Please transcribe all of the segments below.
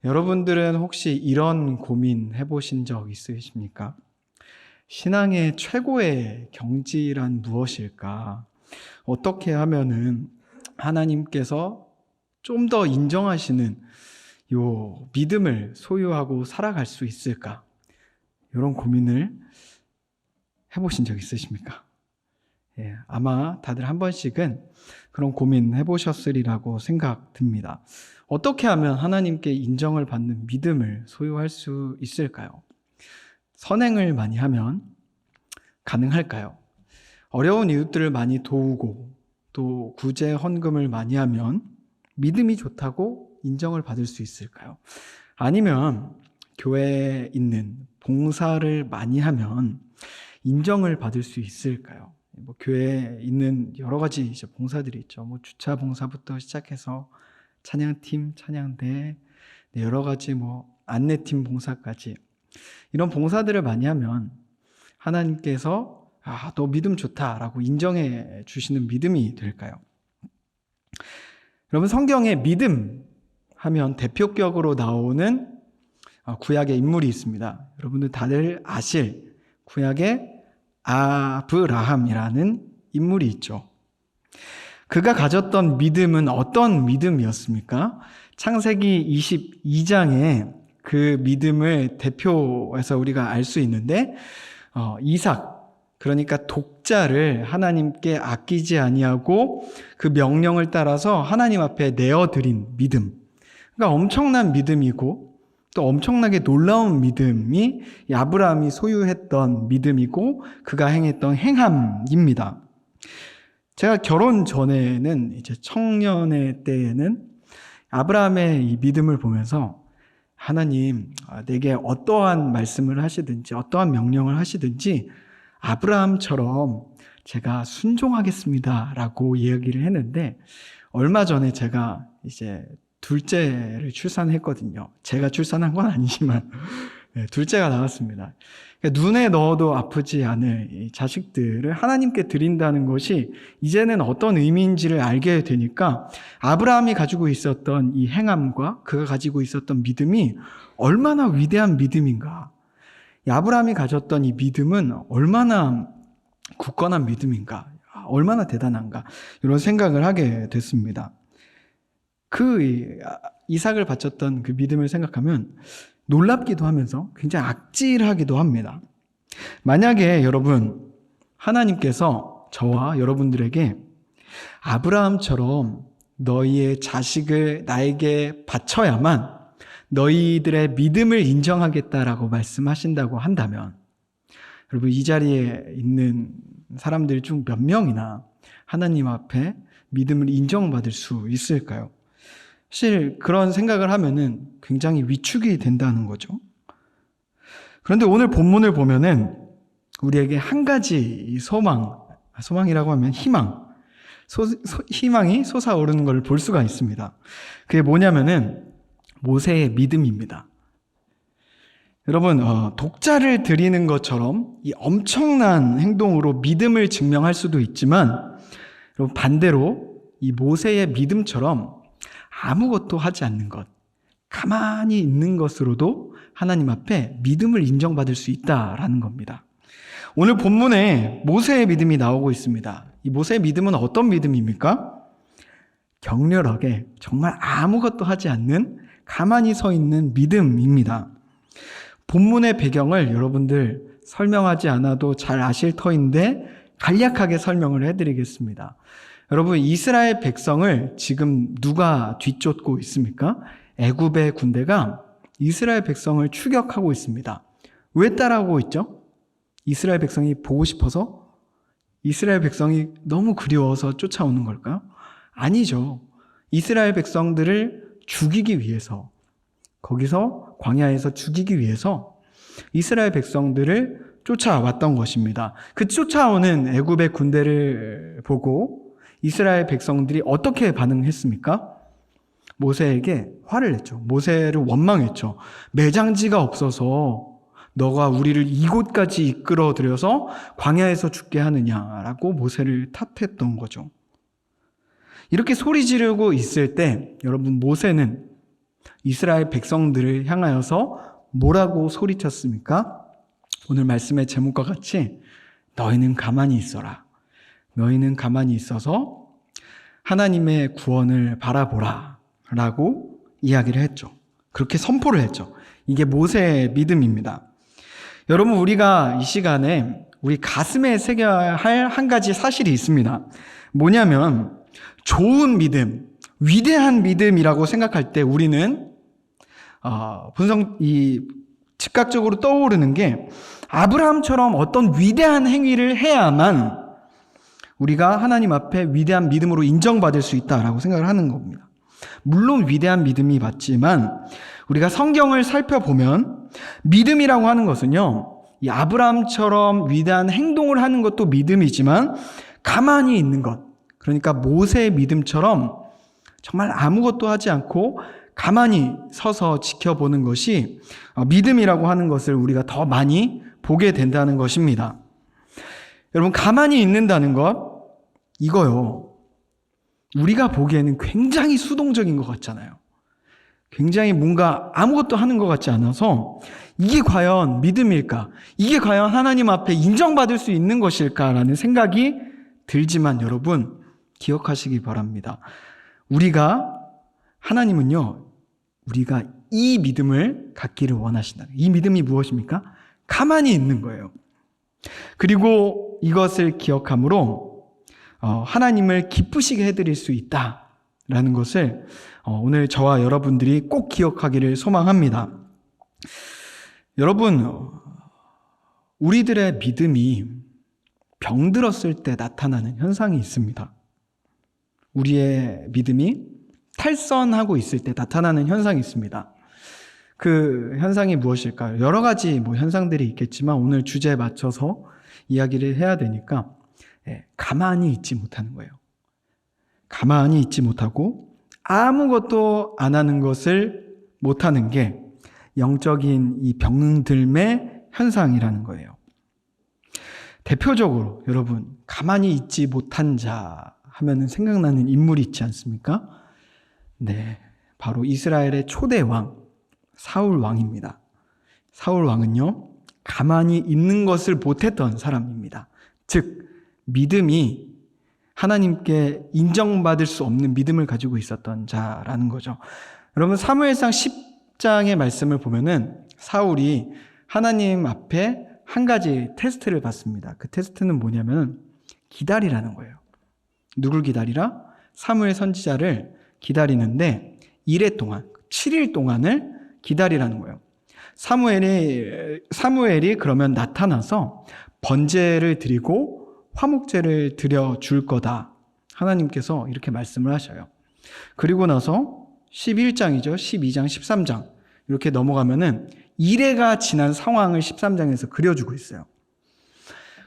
여러분들은 혹시 이런 고민 해보신 적 있으십니까? 신앙의 최고의 경지란 무엇일까? 어떻게 하면은 하나님께서 좀 더 인정하시는 요 믿음을 소유하고 살아갈 수 있을까? 이런 고민을 해보신 적 있으십니까? 예, 아마 다들 한 번씩은 그런 고민 해보셨으리라고 생각됩니다. 어떻게 하면 하나님께 인정을 받는 믿음을 소유할 수 있을까요? 선행을 많이 하면 가능할까요? 어려운 이웃들을 많이 도우고 또 구제 헌금을 많이 하면 믿음이 좋다고 인정을 받을 수 있을까요? 아니면 교회에 있는 봉사를 많이 하면 인정을 받을 수 있을까요? 교회에 있는 여러 가지 봉사들이 있죠. 주차 봉사부터 시작해서 찬양팀, 찬양대, 여러 가지 안내팀 봉사까지 이런 봉사들을 많이 하면 하나님께서 너 믿음 좋다라고 인정해 주시는 믿음이 될까요? 여러분, 성경에 믿음 하면 대표격으로 나오는 구약의 인물이 있습니다. 여러분들 다들 아실 구약의 아브라함이라는 인물이 있죠. 그가 가졌던 믿음은 어떤 믿음이었습니까? 창세기 22장에 그 믿음을 대표해서 우리가 알 수 있는데 이삭, 그러니까 독자를 하나님께 아끼지 아니하고 그 명령을 따라서 하나님 앞에 내어드린 믿음. 그러니까 엄청난 믿음이고 또 엄청나게 놀라운 믿음이 아브라함이 소유했던 믿음이고 그가 행했던 행함입니다. 제가 결혼 전에는 청년의 때에는 아브라함의 이 믿음을 보면서 하나님, 내게 어떠한 말씀을 하시든지 어떠한 명령을 하시든지 아브라함처럼 제가 순종하겠습니다 라고 이야기를 했는데, 얼마 전에 제가 둘째를 출산했거든요. 제가 출산한 건 아니지만 둘째가 나왔습니다. 그러니까 눈에 넣어도 아프지 않을 이 자식들을 하나님께 드린다는 것이 이제는 어떤 의미인지를 알게 되니까 아브라함이 가지고 있었던 이 행함과 그가 가지고 있었던 믿음이 얼마나 위대한 믿음인가. 이 아브라함이 가졌던 이 믿음은 얼마나 굳건한 믿음인가, 얼마나 대단한가, 이런 생각을 하게 됐습니다. 그 이삭을 바쳤던 그 믿음을 생각하면 놀랍기도 하면서 굉장히 악질하기도 합니다. 만약에 여러분, 하나님께서 저와 여러분들에게 아브라함처럼 너희의 자식을 나에게 바쳐야만 너희들의 믿음을 인정하겠다라고 말씀하신다고 한다면, 여러분, 이 자리에 있는 사람들 중 몇 명이나 하나님 앞에 믿음을 인정받을 수 있을까요? 사실 그런 생각을 하면은 굉장히 위축이 된다는 거죠. 그런데 오늘 본문을 보면은 우리에게 한 가지 소망이라고 하면 희망이 솟아오르는 걸 볼 수가 있습니다. 그게 뭐냐면은 모세의 믿음입니다. 여러분, 독자를 드리는 것처럼 이 엄청난 행동으로 믿음을 증명할 수도 있지만, 여러분, 반대로 이 모세의 믿음처럼 아무것도 하지 않는 것, 가만히 있는 것으로도 하나님 앞에 믿음을 인정받을 수 있다라는 겁니다. 오늘 본문에 모세의 믿음이 나오고 있습니다. 이 모세의 믿음은 어떤 믿음입니까? 격렬하게 정말 아무것도 하지 않는 가만히 서 있는 믿음입니다. 본문의 배경을 여러분들 설명하지 않아도 잘 아실 터인데 간략하게 설명을 해드리겠습니다. 여러분, 이스라엘 백성을 지금 누가 뒤쫓고 있습니까? 애굽의 군대가 이스라엘 백성을 추격하고 있습니다. 왜 따라오고 있죠? 이스라엘 백성이 보고 싶어서? 이스라엘 백성이 너무 그리워서 쫓아오는 걸까요? 아니죠. 이스라엘 백성들을 죽이기 위해서, 거기서 광야에서 죽이기 위해서 이스라엘 백성들을 쫓아왔던 것입니다. 그 쫓아오는 애굽의 군대를 보고 이스라엘 백성들이 어떻게 반응했습니까? 모세에게 화를 냈죠. 모세를 원망했죠. 매장지가 없어서 너가 우리를 이곳까지 이끌어 들여서 광야에서 죽게 하느냐라고 모세를 탓했던 거죠. 이렇게 소리 지르고 있을 때 여러분, 모세는 이스라엘 백성들을 향하여서 뭐라고 소리쳤습니까? 오늘 말씀의 제목과 같이 너희는 가만히 있어라. 너희는 가만히 있어서 하나님의 구원을 바라보라 라고 이야기를 했죠. 그렇게 선포를 했죠. 이게 모세의 믿음입니다. 여러분, 우리가 이 시간에 우리 가슴에 새겨야 할 한 가지 사실이 있습니다. 뭐냐면 좋은 믿음, 위대한 믿음이라고 생각할 때 우리는 즉각적으로 떠오르는 게 아브라함처럼 어떤 위대한 행위를 해야만 우리가 하나님 앞에 위대한 믿음으로 인정받을 수 있다라고 생각을 하는 겁니다. 물론 위대한 믿음이 맞지만 우리가 성경을 살펴보면 믿음이라고 하는 것은요, 이 아브라함처럼 위대한 행동을 하는 것도 믿음이지만 가만히 있는 것, 그러니까 모세의 믿음처럼 정말 아무것도 하지 않고 가만히 서서 지켜보는 것이 믿음이라고 하는 것을 우리가 더 많이 보게 된다는 것입니다. 여러분, 가만히 있는다는 것, 이거요, 우리가 보기에는 굉장히 수동적인 것 같잖아요. 굉장히 뭔가 아무것도 하는 것 같지 않아서 이게 과연 믿음일까? 이게 과연 하나님 앞에 인정받을 수 있는 것일까라는 생각이 들지만 여러분, 기억하시기 바랍니다. 하나님은요, 우리가 이 믿음을 갖기를 원하신다. 이 믿음이 무엇입니까? 가만히 있는 거예요. 그리고 이것을 기억함으로 하나님을 기쁘시게 해드릴 수 있다라는 것을 오늘 저와 여러분들이 꼭 기억하기를 소망합니다. 여러분, 우리들의 믿음이 병들었을 때 나타나는 현상이 있습니다. 우리의 믿음이 탈선하고 있을 때 나타나는 현상이 있습니다. 그 현상이 무엇일까요? 여러 가지 현상들이 있겠지만 오늘 주제에 맞춰서 이야기를 해야 되니까 가만히 있지 못하는 거예요. 가만히 있지 못하고 아무것도 안 하는 것을 못하는 게 영적인 이 병들매 현상이라는 거예요. 대표적으로 여러분, 가만히 있지 못한 자 하면은 생각나는 인물이 있지 않습니까? 네, 바로 이스라엘의 초대 왕 사울 왕입니다. 사울 왕은요, 가만히 있는 것을 못했던 사람입니다. 즉, 믿음이 하나님께 인정받을 수 없는 믿음을 가지고 있었던 자라는 거죠. 여러분, 사무엘상 10장의 말씀을 보면은 사울이 하나님 앞에 한 가지 테스트를 받습니다. 그 테스트는 뭐냐면 기다리라는 거예요. 누굴 기다리라? 사무엘 선지자를 기다리는데 1회 동안, 7일 동안을 기다리라는 거예요. 사무엘이 그러면 나타나서 번제를 드리고 화목제를 드려줄 거다. 하나님께서 이렇게 말씀을 하셔요. 그리고 나서 11장이죠. 12장, 13장 이렇게 넘어가면은 1회가 지난 상황을 13장에서 그려주고 있어요.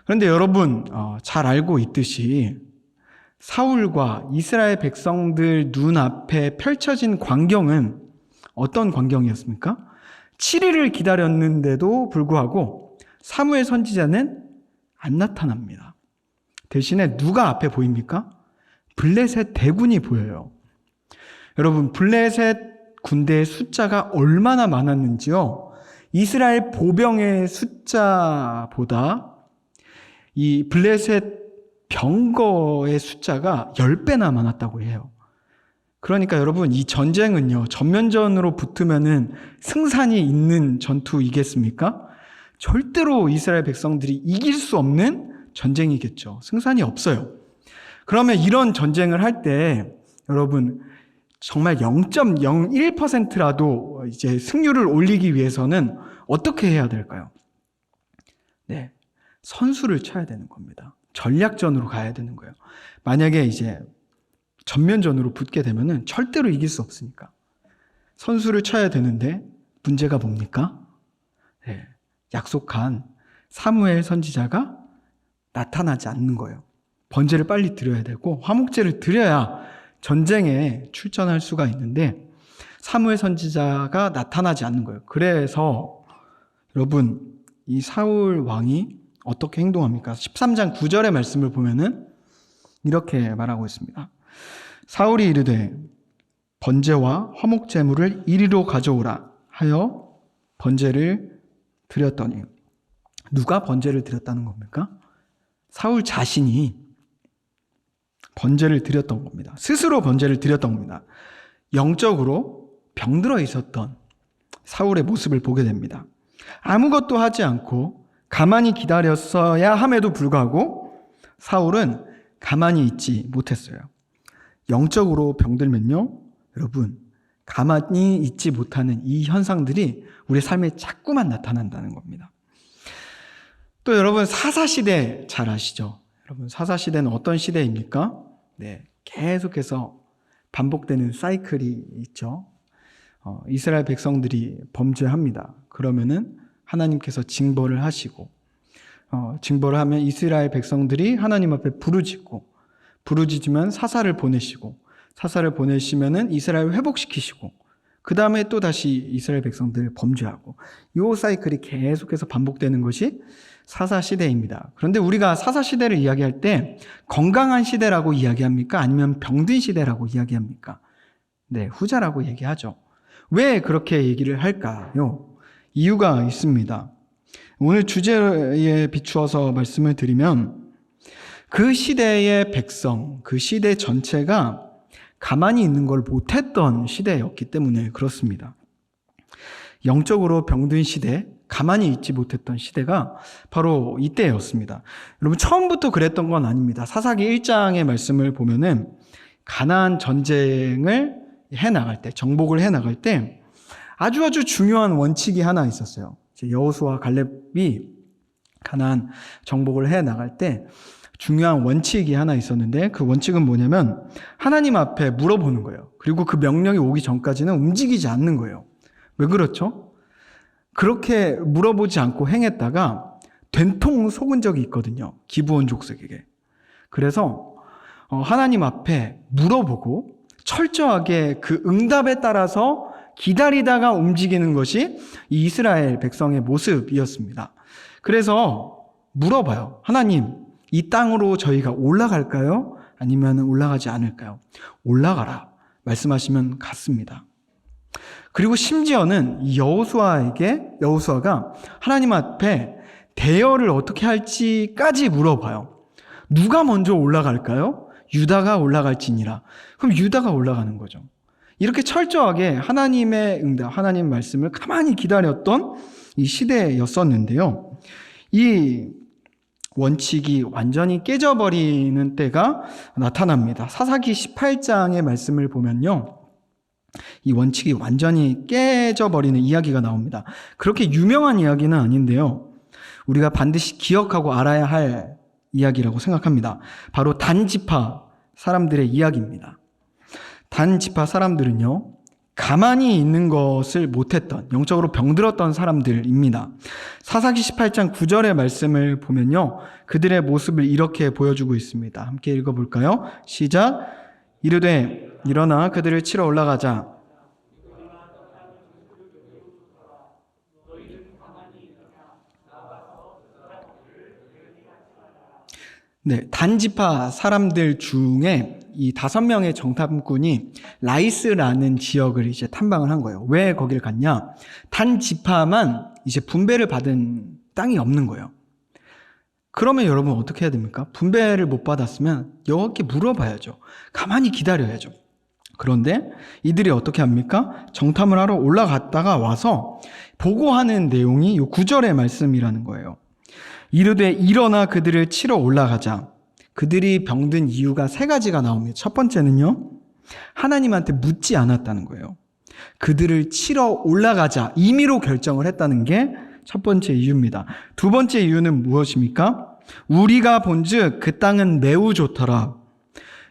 그런데 여러분 잘 알고 있듯이 사울과 이스라엘 백성들 눈앞에 펼쳐진 광경은 어떤 광경이었습니까? 7일을 기다렸는데도 불구하고 사무엘 선지자는 안 나타납니다. 대신에 누가 앞에 보입니까? 블레셋 대군이 보여요. 여러분, 블레셋 군대의 숫자가 얼마나 많았는지요? 이스라엘 보병의 숫자보다 이 블레셋 병거의 숫자가 10배나 많았다고 해요. 그러니까 여러분, 이 전쟁은요, 전면전으로 붙으면은 승산이 있는 전투이겠습니까? 절대로 이스라엘 백성들이 이길 수 없는 전쟁이겠죠. 승산이 없어요. 그러면 이런 전쟁을 할 때 여러분, 정말 0.01%라도 이제 승률을 올리기 위해서는 어떻게 해야 될까요? 네, 선수를 쳐야 되는 겁니다. 전략전으로 가야 되는 거예요. 만약에 이제 전면전으로 붙게 되면은 절대로 이길 수 없으니까 선수를 쳐야 되는데 문제가 뭡니까? 네, 약속한 사무엘 선지자가 나타나지 않는 거예요. 번제를 빨리 드려야 되고 화목제를 드려야 전쟁에 출전할 수가 있는데 사무엘 선지자가 나타나지 않는 거예요. 그래서 여러분, 이 사울 왕이 어떻게 행동합니까? 13장 9절의 말씀을 보면은 이렇게 말하고 있습니다. 사울이 이르되 번제와 화목 제물을 이리로 가져오라 하여 번제를 드렸더니. 누가 번제를 드렸다는 겁니까? 사울 자신이 번제를 드렸던 겁니다. 스스로 번제를 드렸던 겁니다. 영적으로 병들어 있었던 사울의 모습을 보게 됩니다. 아무것도 하지 않고 가만히 기다렸어야 함에도 불구하고 사울은 가만히 있지 못했어요. 영적으로 병들면요, 여러분, 가만히 있지 못하는 이 현상들이 우리 삶에 자꾸만 나타난다는 겁니다. 또 여러분, 사사시대 잘 아시죠? 여러분, 사사시대는 어떤 시대입니까? 네, 계속해서 반복되는 사이클이 있죠. 이스라엘 백성들이 범죄합니다. 그러면은 하나님께서 징벌을 하시고, 징벌을 하면 이스라엘 백성들이 하나님 앞에 부르짖으면 사사를 보내시고, 사사를 보내시면은 이스라엘 회복시키시고, 그 다음에 또 다시 이스라엘 백성들 범죄하고, 이 사이클이 계속해서 반복되는 것이 사사시대입니다. 그런데 우리가 사사시대를 이야기할 때 건강한 시대라고 이야기합니까? 아니면 병든 시대라고 이야기합니까? 네, 후자라고 얘기하죠. 왜 그렇게 얘기를 할까요? 이유가 있습니다. 오늘 주제에 비추어서 말씀을 드리면, 그 시대의 백성, 그 시대 전체가 가만히 있는 걸 못했던 시대였기 때문에 그렇습니다. 영적으로 병든 시대, 가만히 있지 못했던 시대가 바로 이때였습니다. 여러분, 처음부터 그랬던 건 아닙니다. 사사기 1장의 말씀을 보면은 가나안 전쟁을 해나갈 때, 정복을 해나갈 때 아주 중요한 원칙이 하나 있었어요. 여호수아 갈렙이 가나안 정복을 해나갈 때 중요한 원칙이 하나 있었는데, 그 원칙은 뭐냐면 하나님 앞에 물어보는 거예요. 그리고 그 명령이 오기 전까지는 움직이지 않는 거예요. 왜 그렇죠? 그렇게 물어보지 않고 행했다가 된통 속은 적이 있거든요. 기브온 족속에게. 그래서 하나님 앞에 물어보고 철저하게 그 응답에 따라서 기다리다가 움직이는 것이 이 이스라엘 백성의 모습이었습니다. 그래서 물어봐요. 하나님, 이 땅으로 저희가 올라갈까요? 아니면 올라가지 않을까요? 올라가라 말씀하시면 갔습니다. 그리고 심지어는 여호수아가 하나님 앞에 대여를 어떻게 할지까지 물어봐요. 누가 먼저 올라갈까요? 유다가 올라갈지니라. 그럼 유다가 올라가는 거죠. 이렇게 철저하게 하나님의 응답, 하나님 말씀을 가만히 기다렸던 이 시대였었는데요. 이 원칙이 완전히 깨져버리는 때가 나타납니다. 사사기 18장의 말씀을 보면요, 이 원칙이 완전히 깨져버리는 이야기가 나옵니다. 그렇게 유명한 이야기는 아닌데요, 우리가 반드시 기억하고 알아야 할 이야기라고 생각합니다. 바로 단지파 사람들의 이야기입니다. 단지파 사람들은요, 가만히 있는 것을 못했던, 영적으로 병들었던 사람들입니다. 사사기 18장 9절의 말씀을 보면요, 그들의 모습을 이렇게 보여주고 있습니다. 함께 읽어볼까요? 시작. 이르되 일어나 그들을 치러 올라가자. 네, 단지파 사람들 중에 이 5명의 정탐꾼이 라이스라는 지역을 이제 탐방을 한 거예요. 왜 거기를 갔냐? 단지파만 이제 분배를 받은 땅이 없는 거예요. 그러면 여러분 어떻게 해야 됩니까? 분배를 못 받았으면 여호와께 물어봐야죠. 가만히 기다려야죠. 그런데 이들이 어떻게 합니까? 정탐을 하러 올라갔다가 와서 보고하는 내용이 이 9절의 말씀이라는 거예요. 이르되 일어나 그들을 치러 올라가자. 그들이 병든 이유가 3가지가 나옵니다. 첫 번째는요, 하나님한테 묻지 않았다는 거예요. 그들을 치러 올라가자 임의로 결정을 했다는 게 첫 번째 이유입니다. 두 번째 이유는 무엇입니까? 우리가 본즉 그 땅은 매우 좋더라.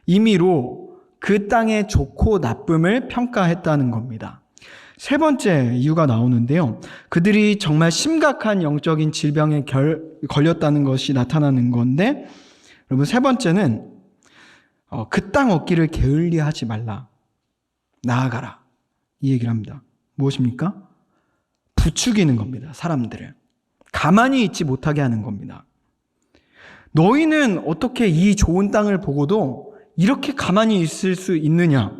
임의로 그 땅의 좋고 나쁨을 평가했다는 겁니다. 세 번째 이유가 나오는데요, 그들이 정말 심각한 영적인 질병에 걸렸다는 것이 나타나는 건데, 여러분, 세 번째는 그 땅 얻기를 게을리하지 말라, 나아가라, 이 얘기를 합니다. 무엇입니까? 부추기는 겁니다. 사람들을 가만히 있지 못하게 하는 겁니다. 너희는 어떻게 이 좋은 땅을 보고도 이렇게 가만히 있을 수 있느냐?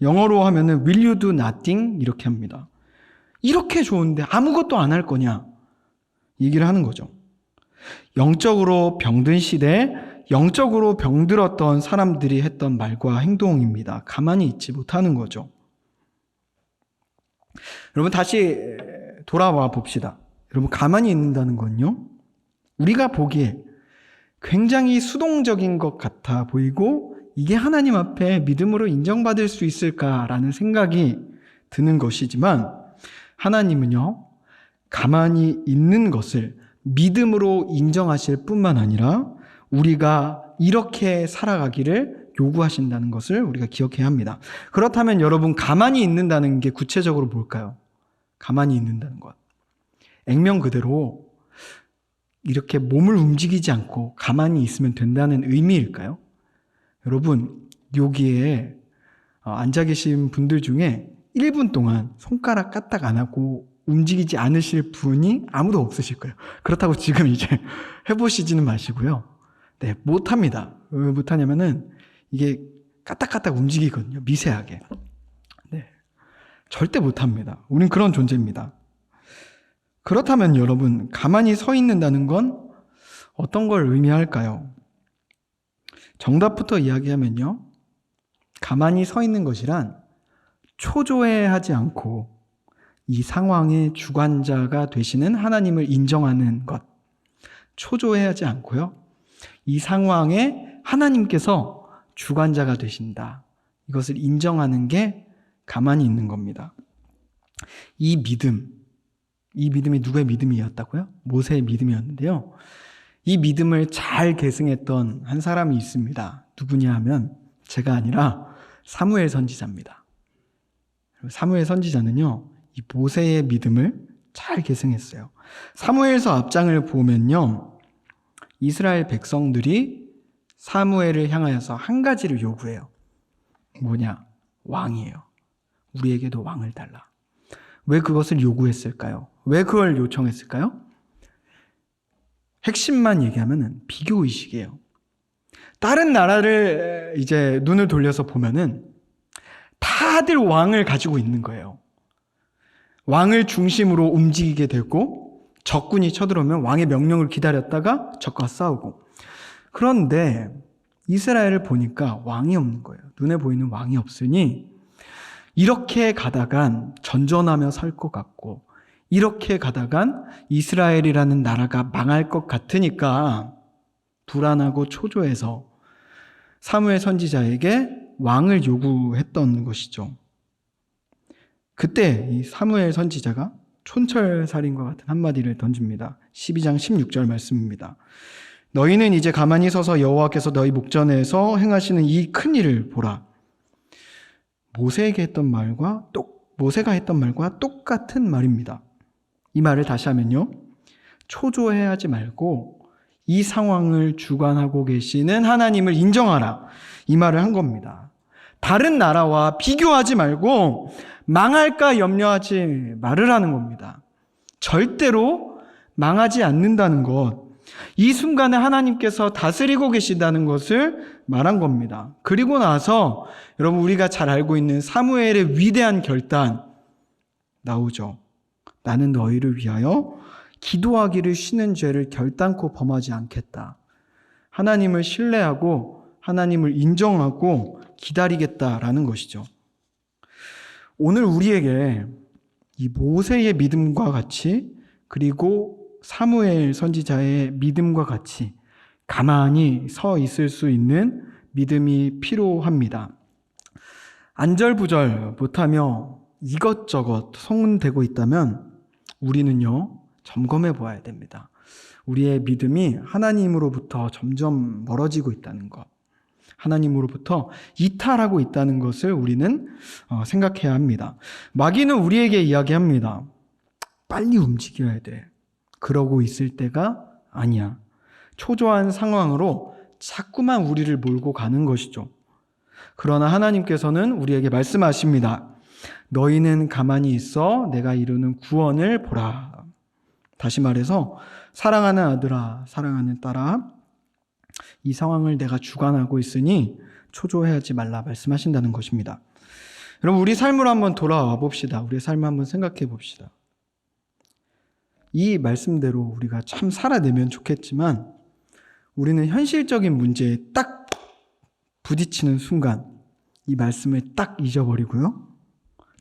영어로 하면은 will you do nothing? 이렇게 합니다. 이렇게 좋은데 아무것도 안 할 거냐? 얘기를 하는 거죠. 영적으로 병든 시대에 영적으로 병들었던 사람들이 했던 말과 행동입니다. 가만히 있지 못하는 거죠. 여러분 다시 돌아와 봅시다. 여러분 가만히 있는다는 건요, 우리가 보기에 굉장히 수동적인 것 같아 보이고 이게 하나님 앞에 믿음으로 인정받을 수 있을까라는 생각이 드는 것이지만, 하나님은요 가만히 있는 것을 믿음으로 인정하실 뿐만 아니라 우리가 이렇게 살아가기를 요구하신다는 것을 우리가 기억해야 합니다. 그렇다면 여러분, 가만히 있는다는 게 구체적으로 뭘까요? 가만히 있는다는 것, 액면 그대로 이렇게 몸을 움직이지 않고 가만히 있으면 된다는 의미일까요? 여러분, 여기에 앉아 계신 분들 중에 1분 동안 손가락 까딱 안 하고 움직이지 않으실 분이 아무도 없으실 거예요. 그렇다고 지금 이제 해보시지는 마시고요. 네, 못합니다. 왜 못하냐면은 이게 까딱까딱 움직이거든요. 미세하게. 네, 절대 못합니다. 우린 그런 존재입니다. 그렇다면 여러분, 가만히 서 있는다는 건 어떤 걸 의미할까요? 정답부터 이야기하면요, 가만히 서 있는 것이란 초조해하지 않고 이 상황의 주관자가 되시는 하나님을 인정하는 것. 초조해하지 않고요, 이 상황에 하나님께서 주관자가 되신다, 이것을 인정하는 게 가만히 있는 겁니다. 이 믿음이 누구의 믿음이었다고요? 모세의 믿음이었는데요, 이 믿음을 잘 계승했던 한 사람이 있습니다. 누구냐 하면 제가 아니라 사무엘 선지자입니다. 사무엘 선지자는요, 이 모세의 믿음을 잘 계승했어요. 사무엘서 앞장을 보면요, 이스라엘 백성들이 사무엘을 향하여서 한 가지를 요구해요. 뭐냐? 왕이에요. 우리에게도 왕을 달라. 왜 그것을 요구했을까요? 왜 그걸 요청했을까요? 핵심만 얘기하면은 비교의식이에요. 다른 나라를 이제 눈을 돌려서 보면은 다들 왕을 가지고 있는 거예요. 왕을 중심으로 움직이게 되고, 적군이 쳐들어오면 왕의 명령을 기다렸다가 적과 싸우고. 그런데 이스라엘을 보니까 왕이 없는 거예요. 눈에 보이는 왕이 없으니 이렇게 가다간 전전하며 살 것 같고, 이렇게 가다간 이스라엘이라는 나라가 망할 것 같으니까 불안하고 초조해서 사무엘 선지자에게 왕을 요구했던 것이죠. 그때 이 사무엘 선지자가 촌철살인과 같은 한마디를 던집니다. 12장 16절 말씀입니다. 너희는 이제 가만히 서서 여호와께서 너희 목전에서 행하시는 이 큰 일을 보라. 모세가 했던 말과 똑같은 말입니다. 이 말을 다시 하면요, 초조해하지 말고 이 상황을 주관하고 계시는 하나님을 인정하라, 이 말을 한 겁니다. 다른 나라와 비교하지 말고 망할까 염려하지 말으라는 겁니다. 절대로 망하지 않는다는 것, 이 순간에 하나님께서 다스리고 계시다는 것을 말한 겁니다. 그리고 나서 여러분, 우리가 잘 알고 있는 사무엘의 위대한 결단 나오죠. 나는 너희를 위하여 기도하기를 쉬는 죄를 결단코 범하지 않겠다. 하나님을 신뢰하고 하나님을 인정하고 기다리겠다라는 것이죠. 오늘 우리에게 이 모세의 믿음과 같이, 그리고 사무엘 선지자의 믿음과 같이 가만히 서 있을 수 있는 믿음이 필요합니다. 안절부절 못하며 이것저것 소문되고 있다면 우리는요, 점검해 보아야 됩니다. 우리의 믿음이 하나님으로부터 점점 멀어지고 있다는 것, 하나님으로부터 이탈하고 있다는 것을 우리는 생각해야 합니다. 마귀는 우리에게 이야기합니다. 빨리 움직여야 돼. 그러고 있을 때가 아니야. 초조한 상황으로 자꾸만 우리를 몰고 가는 것이죠. 그러나 하나님께서는 우리에게 말씀하십니다. 너희는 가만히 있어 내가 이루는 구원을 보라. 다시 말해서, 사랑하는 아들아, 사랑하는 딸아, 이 상황을 내가 주관하고 있으니 초조해하지 말라 말씀하신다는 것입니다. 여러분, 우리 삶으로 한번 돌아와 봅시다. 우리의 삶을 한번 생각해 봅시다. 이 말씀대로 우리가 참 살아내면 좋겠지만 우리는 현실적인 문제에 딱 부딪히는 순간 이 말씀을 딱 잊어버리고요.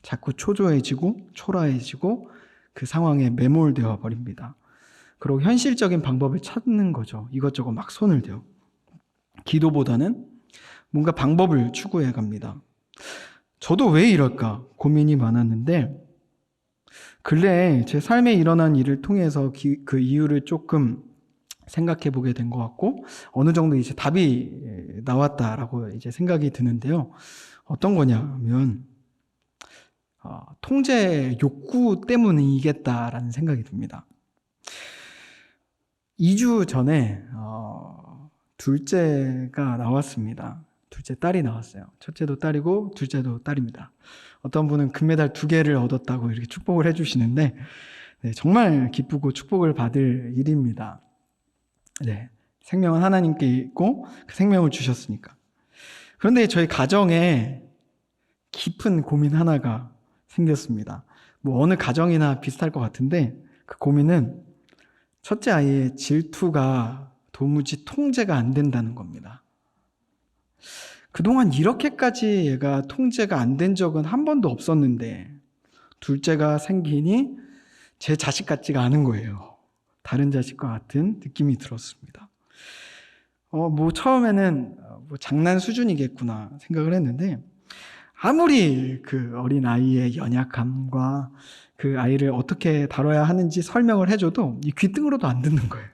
자꾸 초조해지고 초라해지고 그 상황에 매몰되어 버립니다. 그리고 현실적인 방법을 찾는 거죠. 이것저것 막 손을 대요. 기도보다는 뭔가 방법을 추구해 갑니다. 저도 왜 이럴까 고민이 많았는데 근래에 제 삶에 일어난 일을 통해서 그 이유를 조금 생각해 보게 된 것 같고 어느 정도 이제 답이 나왔다라고 이제 생각이 드는데요. 어떤 거냐면 통제 욕구 때문이겠다라는 생각이 듭니다. 2주 전에 둘째가 나왔습니다. 둘째 딸이 나왔어요. 첫째도 딸이고 둘째도 딸입니다. 어떤 분은 금메달 2개를 얻었다고 이렇게 축복을 해주시는데 네, 정말 기쁘고 축복을 받을 일입니다. 네, 생명은 하나님께 있고 그 생명을 주셨으니까. 그런데 저희 가정에 깊은 고민 하나가 생겼습니다. 뭐 어느 가정이나 비슷할 것 같은데 그 고민은 첫째 아이의 질투가 도무지 통제가 안 된다는 겁니다. 그동안 이렇게까지 얘가 통제가 안 된 적은 한 번도 없었는데 둘째가 생기니 제 자식 같지가 않은 거예요. 다른 자식과 같은 느낌이 들었습니다. 뭐 처음에는 뭐 장난 수준이겠구나 생각을 했는데 아무리 그 어린 아이의 연약함과 그 아이를 어떻게 다뤄야 하는지 설명을 해줘도 이 귀등으로도 안 듣는 거예요.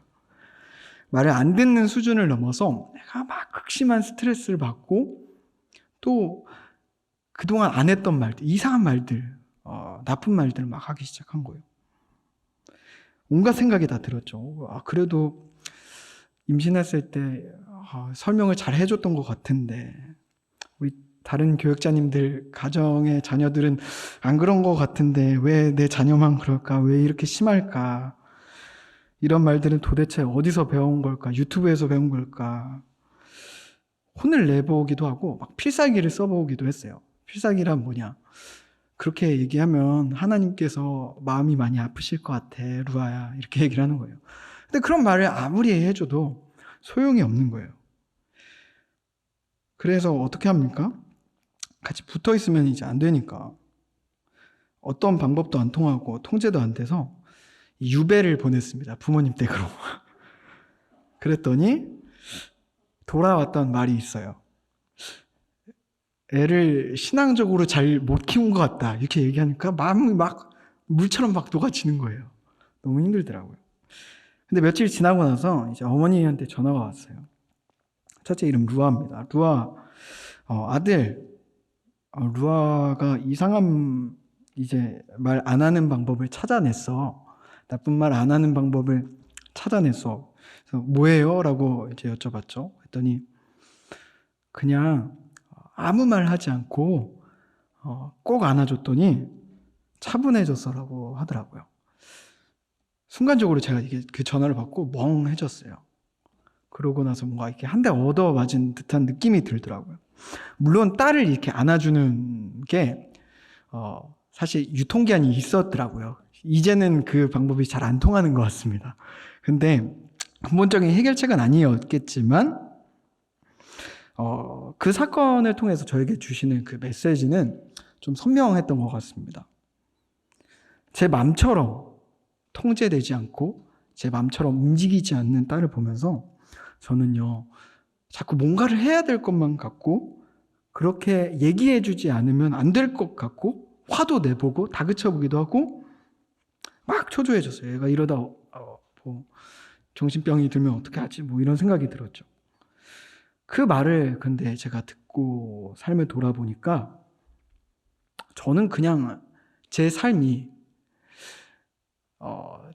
말을 안 듣는 수준을 넘어서 내가 막 극심한 스트레스를 받고 또 그동안 안 했던 말들, 이상한 말들, 나쁜 말들을 막 하기 시작한 거예요. 온갖 생각이 다 들었죠. 그래도 임신했을 때 설명을 잘 해줬던 것 같은데 우리 다른 교육자님들 가정의 자녀들은 안 그런 것 같은데 왜 내 자녀만 그럴까? 왜 이렇게 심할까? 이런 말들은 도대체 어디서 배운 걸까? 유튜브에서 배운 걸까? 혼을 내보기도 하고 막 필살기를 써보기도 했어요. 필살기란 뭐냐? 그렇게 얘기하면 하나님께서 마음이 많이 아프실 것 같아, 루아야. 이렇게 얘기를 하는 거예요. 근데 그런 말을 아무리 해줘도 소용이 없는 거예요. 그래서 어떻게 합니까? 같이 붙어 있으면 이제 안 되니까. 어떤 방법도 안 통하고 통제도 안 돼서 유배를 보냈습니다. 부모님 댁으로. 그랬더니 돌아왔던 말이 있어요. 애를 신앙적으로 잘 못 키운 것 같다. 이렇게 얘기하니까 마음이 막 물처럼 막 녹아지는 거예요. 너무 힘들더라고요. 근데 며칠 지나고 나서 이제 어머니한테 전화가 왔어요. 첫째 이름 루아입니다. 루아, 아들, 루아가 이상한 이제 말 안 하는 방법을 찾아냈어. 나쁜 말 안 하는 방법을 찾아냈어. 그래서 뭐예요? 라고 이제 여쭤봤죠. 했더니 그냥 아무 말 하지 않고 꼭 안아줬더니 차분해졌어라고 하더라고요. 순간적으로 제가 이게 그 전화를 받고 멍해졌어요. 그러고 나서 뭔가 이렇게 한 대 얻어 맞은 듯한 느낌이 들더라고요. 물론 딸을 이렇게 안아주는 게 사실 유통기한이 있었더라고요. 이제는 그 방법이 잘 안 통하는 것 같습니다. 근데 근본적인 해결책은 아니었겠지만 그 사건을 통해서 저에게 주시는 그 메시지는 좀 선명했던 것 같습니다. 제 마음처럼 통제되지 않고 제 마음처럼 움직이지 않는 딸을 보면서 저는요 자꾸 뭔가를 해야 될 것만 같고 그렇게 얘기해주지 않으면 안 될 것 같고 화도 내보고 다그쳐보기도 하고 막 초조해졌어요. 얘가 이러다 뭐 정신병이 들면 어떻게 하지? 뭐 이런 생각이 들었죠. 그 말을 근데 제가 듣고 삶을 돌아보니까 저는 그냥 제 삶이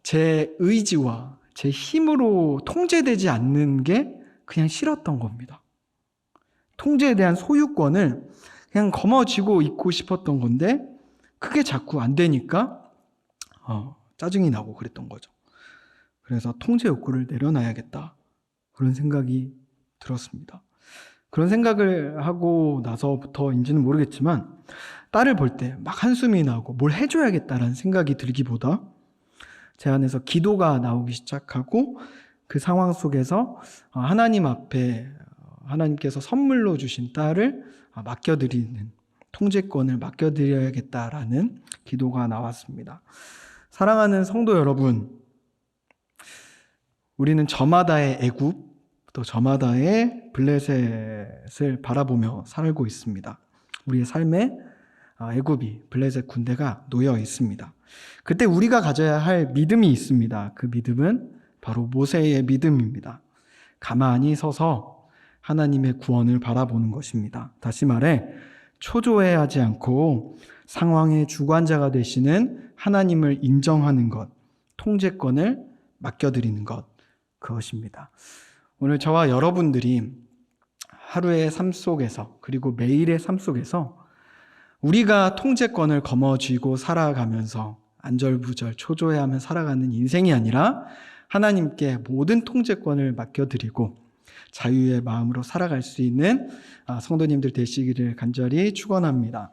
제 의지와 제 힘으로 통제되지 않는 게 그냥 싫었던 겁니다. 통제에 대한 소유권을 그냥 거머쥐고 있고 싶었던 건데 그게 자꾸 안 되니까 짜증이 나고 그랬던 거죠. 그래서 통제 욕구를 내려놔야겠다 그런 생각이 들었습니다. 그런 생각을 하고 나서부터인지는 모르겠지만 딸을 볼 때 막 한숨이 나고 뭘 해줘야겠다라는 생각이 들기보다 제 안에서 기도가 나오기 시작하고 그 상황 속에서 하나님 앞에 하나님께서 선물로 주신 딸을 맡겨드리는, 통제권을 맡겨드려야겠다라는 기도가 나왔습니다. 사랑하는 성도 여러분, 우리는 저마다의 애굽, 또 저마다의 블레셋을 바라보며 살고 있습니다. 우리의 삶에 애굽이, 블레셋 군대가 놓여 있습니다. 그때 우리가 가져야 할 믿음이 있습니다. 그 믿음은 바로 모세의 믿음입니다. 가만히 서서 하나님의 구원을 바라보는 것입니다. 다시 말해 초조해하지 않고 상황의 주관자가 되시는 하나님을 인정하는 것, 통제권을 맡겨드리는 것, 그것입니다. 오늘 저와 여러분들이 하루의 삶 속에서 그리고 매일의 삶 속에서 우리가 통제권을 거머쥐고 살아가면서 안절부절 초조해하며 살아가는 인생이 아니라 하나님께 모든 통제권을 맡겨드리고 자유의 마음으로 살아갈 수 있는 성도님들 되시기를 간절히 축원합니다.